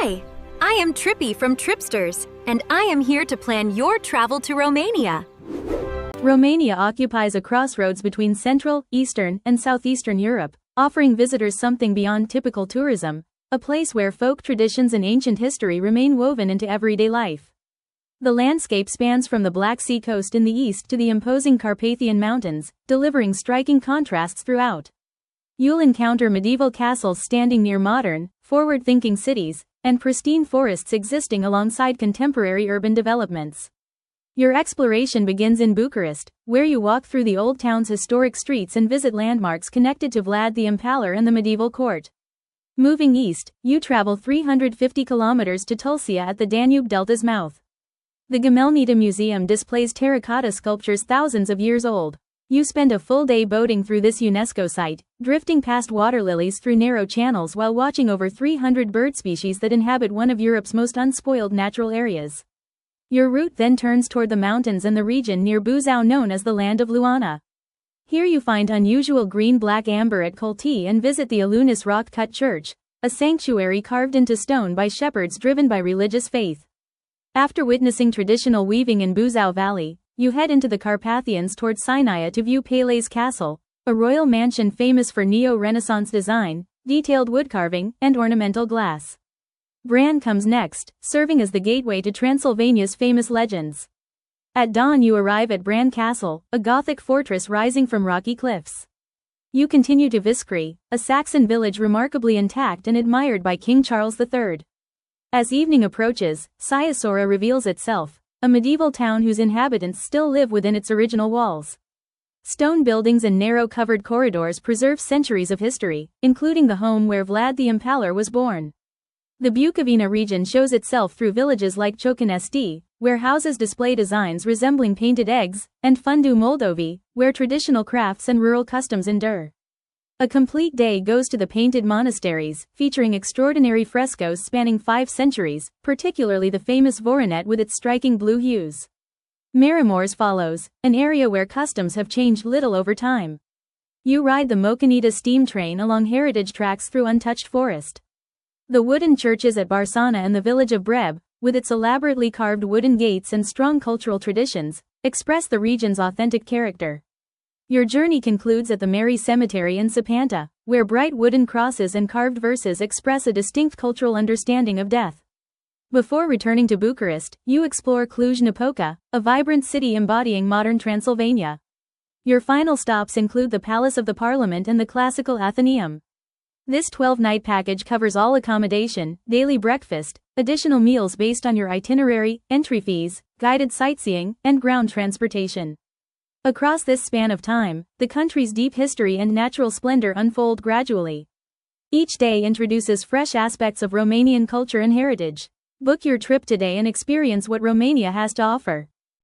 Hi, I am Trippy from Tripsters, and I am here to plan your travel to Romania. Romania occupies a crossroads between Central, Eastern, and Southeastern Europe, offering visitors something beyond typical tourism, a place where folk traditions and ancient history remain woven into everyday life. The landscape spans from the Black Sea coast in the east to the imposing Carpathian Mountains, delivering striking contrasts throughout. You'll encounter medieval castles standing near modern, forward-thinking cities, and pristine forests existing alongside contemporary urban developments. Your exploration begins in Bucharest, where you walk through the old town's historic streets and visit landmarks connected to Vlad the Impaler and the medieval court. Moving east, you travel 350 kilometers to Tulcea at the Danube Delta's mouth. The Gamelnita Museum displays terracotta sculptures thousands of years old. You spend a full day boating through this UNESCO site, drifting past water lilies through narrow channels while watching over 300 bird species that inhabit one of Europe's most unspoiled natural areas. Your route then turns toward the mountains and the region near Buzău known as the Land of Luana. Here you find unusual green-black amber at Colti and visit the Alunis rock-cut church, a sanctuary carved into stone by shepherds driven by religious faith. After witnessing traditional weaving in Buzău Valley, you head into the Carpathians toward Sinaia to view Pele's Castle, a royal mansion famous for neo-Renaissance design, detailed woodcarving, and ornamental glass. Bran comes next, serving as the gateway to Transylvania's famous legends. At dawn you arrive at Bran Castle, a Gothic fortress rising from rocky cliffs. You continue to Viskri, a Saxon village remarkably intact and admired by King Charles III. As evening approaches, Sighisoara reveals itself, a medieval town whose inhabitants still live within its original walls. Stone buildings and narrow covered corridors preserve centuries of history, including the home where Vlad the Impaler was born. The Bukovina region shows itself through villages like Ciocanesti, where houses display designs resembling painted eggs, and Fundu Moldovi, where traditional crafts and rural customs endure. A complete day goes to the painted monasteries, featuring extraordinary frescoes spanning 5 centuries, particularly the famous Voronet with its striking blue hues. Maramureș follows, an area where customs have changed little over time. You ride the Mocanita steam train along heritage tracks through untouched forest. The wooden churches at Barsana and the village of Breb, with its elaborately carved wooden gates and strong cultural traditions, express the region's authentic character. Your journey concludes at the Mary Cemetery in Sapanta, where bright wooden crosses and carved verses express a distinct cultural understanding of death. Before returning to Bucharest, you explore Cluj-Napoca, a vibrant city embodying modern Transylvania. Your final stops include the Palace of the Parliament and the classical Athenaeum. This 12-night package covers all accommodation, daily breakfast, additional meals based on your itinerary, entry fees, guided sightseeing, and ground transportation. Across this span of time, the country's deep history and natural splendor unfold gradually. Each day introduces fresh aspects of Romanian culture and heritage. Book your trip today and experience what Romania has to offer.